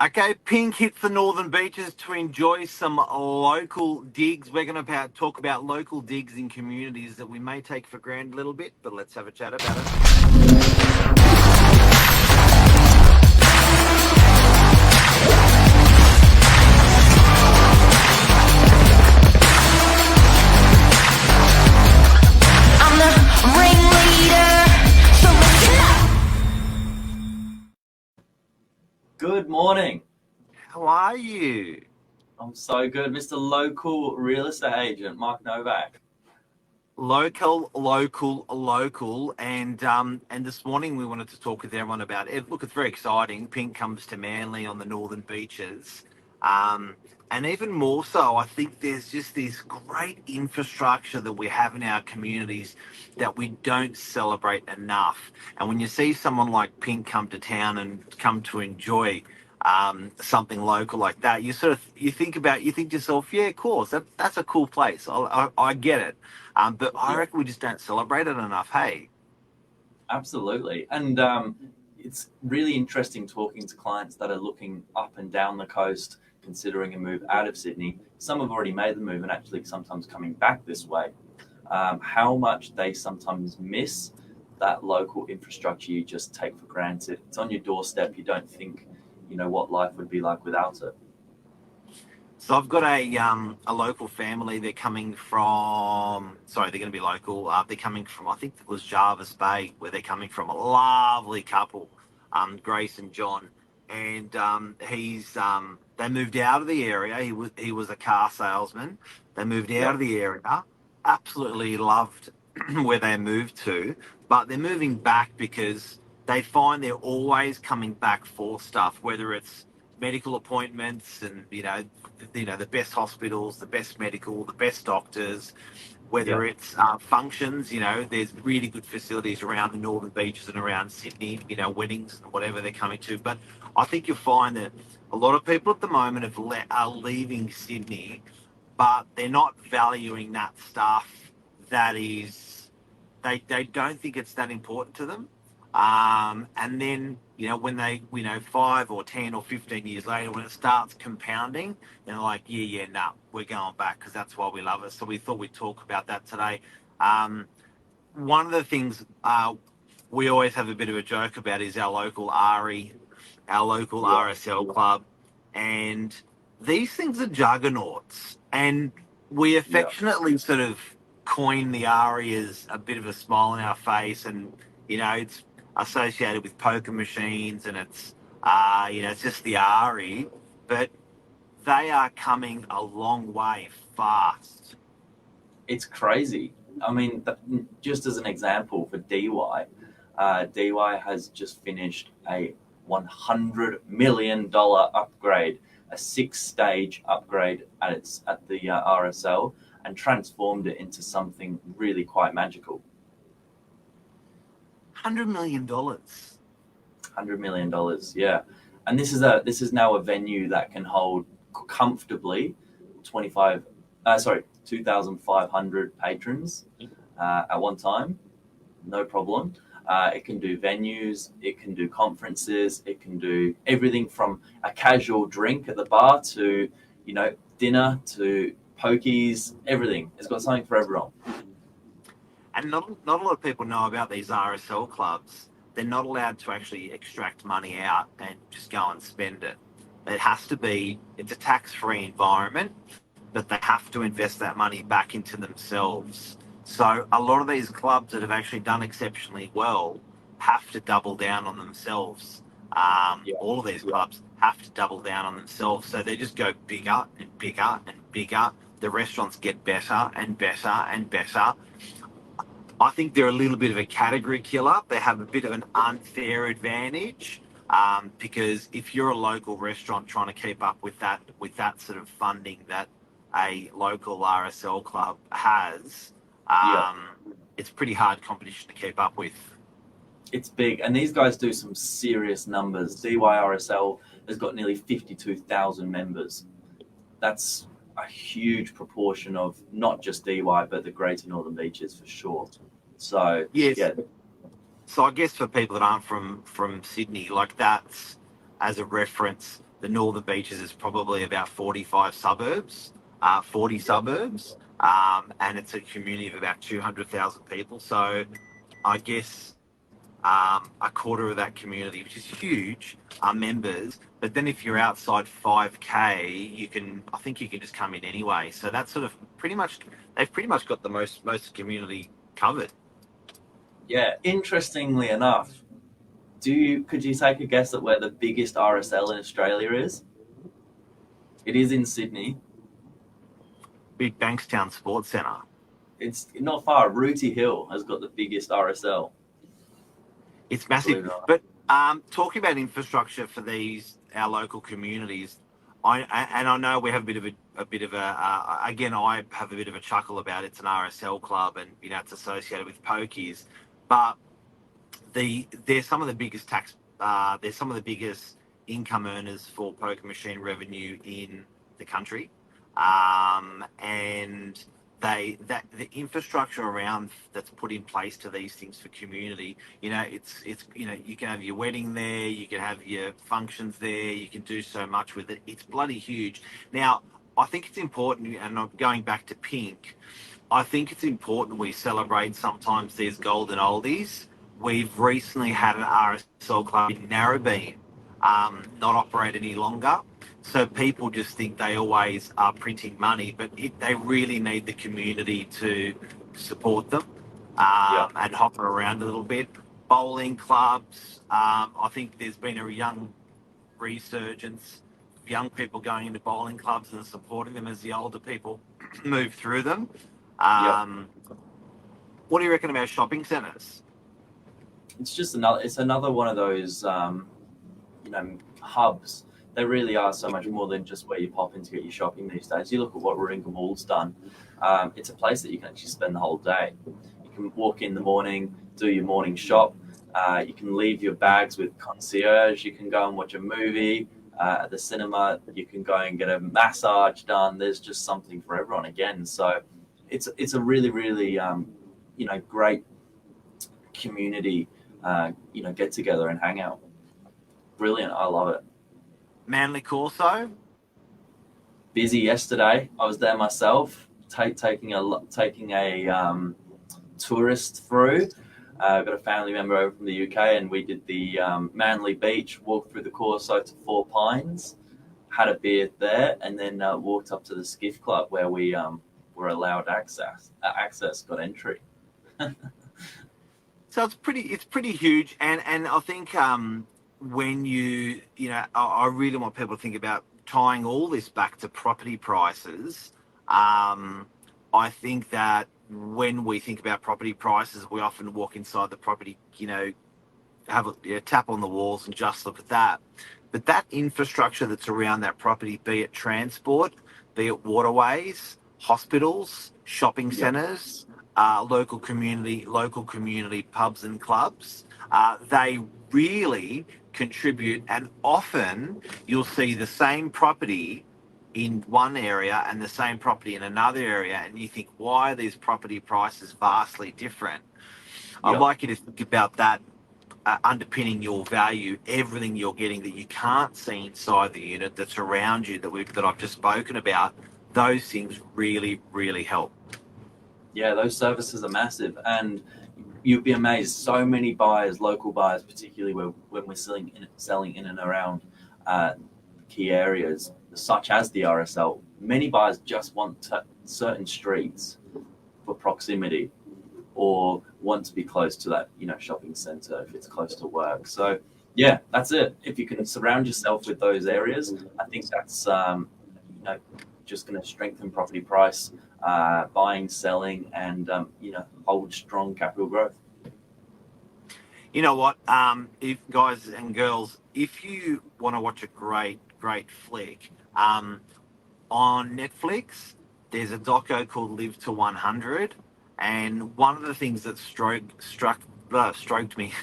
Okay, Pink hits the northern beaches to enjoy some local digs. We're going to talk about local digs in communities that we may take for granted a little bit, but let's have a chat about it. I'm the ringleader, so listen up. Good morning. How are you? I'm so good, Mr. Local Real Estate Agent, Mark Novak. Local, and this morning we wanted to talk with everyone about it. Look, it's very exciting. Pink comes to Manly on the northern beaches, and even more so, I think there's just this great infrastructure that we have in our communities that we don't celebrate enough. And when you see someone like Pink come to town and come to enjoy something local like that, you think to yourself, yeah, of course, that's a cool place. I get it. But I reckon we just don't celebrate it enough, hey? Absolutely. And it's really interesting talking to clients that are looking up and down the coast, considering a move out of Sydney. Some have already made the move and actually sometimes coming back this way. How much they sometimes miss that local infrastructure you just take for granted. It's on your doorstep. You don't think, what life would be like without it. So I've got a local family. They're coming from. Sorry, they're going to be local. They're coming from. I think it was Jarvis Bay, where they're coming from. A lovely couple, Grace and John, and They moved out of the area. He was a car salesman. They moved out of the area. Absolutely loved where they moved to, but they're moving back because they find they're always coming back for stuff, whether it's medical appointments and the best hospitals, the best medical, the best doctors, whether it's functions. There's really good facilities around the northern beaches and around Sydney, weddings and whatever they're coming to. But I think you'll find that a lot of people at the moment are leaving Sydney, but they're not valuing that stuff. That is, they don't think it's that important to them. And then, when they, 5 or 10 or 15 years later, when it starts compounding, they're like, nah, we're going back because that's why we love it. So we thought we'd talk about that today. One of the things we always have a bit of a joke about is our local RSL club. And these things are juggernauts. And we affectionately sort of coin the RE as a bit of a smile on our face. And, it's associated with poker machines, and it's it's just the RE, but they are coming a long way fast. It's crazy. I mean, just as an example for DY, DY has just finished a $100 million upgrade, a 6-stage upgrade at the RSL, and transformed it into something really quite magical. $100 million. $100 million, yeah. And this is now a venue that can hold comfortably 2,500 patrons at one time, no problem. It can do venues, it can do conferences, it can do everything from a casual drink at the bar to, dinner to pokies, everything. It's got something for everyone. And not a lot of people know about these RSL clubs. They're not allowed to actually extract money out and just go and spend it. It's a tax-free environment, but they have to invest that money back into themselves. So a lot of these clubs that have actually done exceptionally well have to double down on themselves. All of these clubs have to double down on themselves. So they just go bigger and bigger and bigger. The restaurants get better and better and better. I think they're a little bit of a category killer. They have a bit of an unfair advantage because if you're a local restaurant trying to keep up with that sort of funding that a local RSL club has, it's pretty hard competition to keep up with. It's big, and these guys do some serious numbers. DY RSL has got nearly 52,000 members. That's a huge proportion of not just DY, but the Greater Northern Beaches for sure. So, yes. Yeah. So I guess for people that aren't from Sydney, like that's, as a reference, the Northern Beaches is probably about 45 suburbs, 40 suburbs, and it's a community of about 200,000 people. So I guess a quarter of that community, which is huge, are members. But then if you're outside 5K, I think you can just come in anyway. So that's sort of they've pretty much got the most community covered. Yeah, interestingly enough, could you take a guess at where the biggest RSL in Australia is? It is in Sydney. Big Bankstown Sports Centre. It's not far. Rooty Hill has got the biggest RSL. It's massive. But talking about infrastructure for our local communities, I know we have a bit of a again, I have a bit of a chuckle about it's an RSL club and it's associated with pokies, but they're some of the biggest they're some of the biggest income earners for poker machine revenue in the country, and the infrastructure around that's put in place to these things for community, it's you can have your wedding there, you can have your functions there, you can do so much with it. It's bloody huge. Now, I think it's important, and I'm going back to Pink, I think it's important we celebrate sometimes these golden oldies. We've recently had an RSL club in Narrabeen not operate any longer. So people just think they always are printing money, but they really need the community to support them and hop around a little bit. Bowling clubs, I think there's been a young resurgence of young people going into bowling clubs and supporting them as the older people move through them. What do you reckon about shopping centres? It's another one of those hubs. They really are so much more than just where you pop in to get your shopping these days. You look at what Ringo Mall's done. It's a place that you can actually spend the whole day. You can walk in the morning, do your morning shop. You can leave your bags with concierge. You can go and watch a movie at the cinema. You can go and get a massage done. There's just something for everyone again. So it's a really, really great community get together and hang out. Brilliant. I love it. Manly Corso? Busy yesterday. I was there myself, taking a tourist through. Got a family member over from the UK, and we did the Manly Beach, walked through the Corso to Four Pines, had a beer there, and then walked up to the Skiff Club where we were allowed access, got entry. So it's pretty huge, and I think when I really want people to think about tying all this back to property prices. I think that when we think about property prices, we often walk inside the property, have a tap on the walls and just look at that. But that infrastructure that's around that property, be it transport, be it waterways, hospitals, shopping centres, local community pubs and clubs, they really contribute, and often you'll see the same property in one area and the same property in another area, and you think, why are these property prices vastly different? I'd like you to think about that underpinning your value, everything you're getting that you can't see inside the unit that's around you that I've just spoken about. Those things really, really help. Yeah, those services are massive, and you'd be amazed. So many buyers, local buyers, particularly when we're selling in and around key areas, such as the RSL, many buyers just want certain streets for proximity, or want to be close to that, shopping centre if it's close to work. So, yeah, that's it. If you can surround yourself with those areas, I think that's just going to strengthen property price, buying, selling, and hold strong capital growth. You know what, if guys and girls, if you want to watch a great flick, on Netflix, there's a doco called Live to 100, and one of the things that stroked me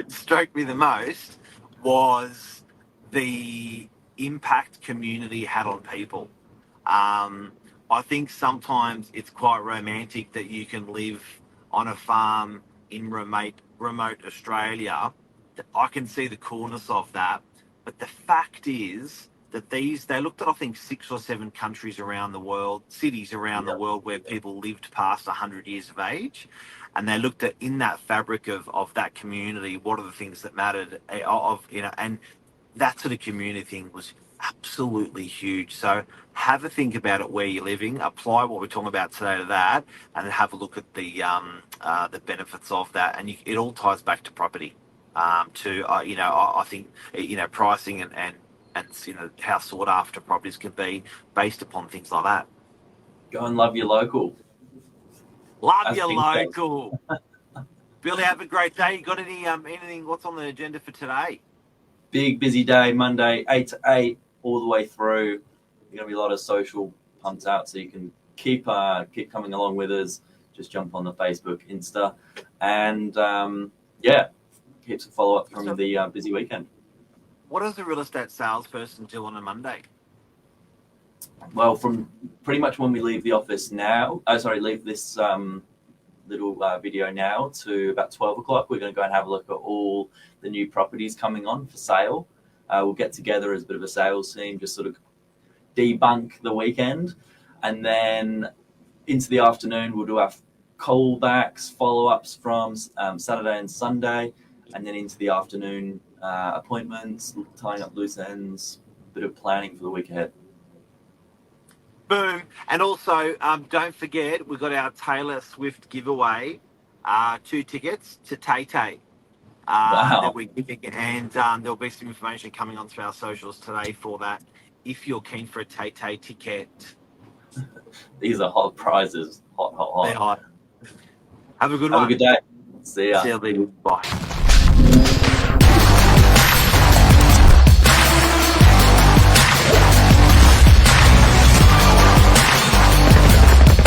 stroked me the most was the impact community had on people. I think sometimes it's quite romantic that you can live on a farm in remote Australia. I can see the coolness of that, But the fact is that they looked at, I think, 6 or 7 countries around the world, cities around the world where people lived past 100 years of age. And they looked at, in that fabric of that community, what are the things that mattered, and that sort of community thing was absolutely huge. So have a think about it where you're living, apply what we're talking about today to that, and then have a look at the benefits of that. And it all ties back to property, I think, pricing and how sought after properties can be based upon things like that. Go and love your local. Love As your Pink says. local. Billy, have a great day. You got anything? What's on the agenda for today? Big busy day, Monday, 8 to 8, all the way through. There's going to be a lot of social pumped out, so you can keep coming along with us. Just jump on the Facebook, Insta, and keep some follow up from the busy weekend. What does a real estate salesperson do on a Monday? Well, from pretty much when we leave the office now, leave this little video now to about 12 o'clock, we're going to go and have a look at all the new properties coming on for sale. We'll get together as a bit of a sales team, just sort of debunk the weekend. And then into the afternoon, we'll do our callbacks, follow-ups from Saturday and Sunday. And then into the afternoon, appointments, tying up loose ends, a bit of planning for the week ahead. Boom. And also, don't forget, we've got our Taylor Swift giveaway, 2 tickets to Tay Tay. Wow. That we're giving, and there'll be some information coming on through our socials today for that. If you're keen for a Tay Tay ticket. These are hot prizes. Hot. They're hot. Have a good Have one. a good day. See ya. See you later. Bye.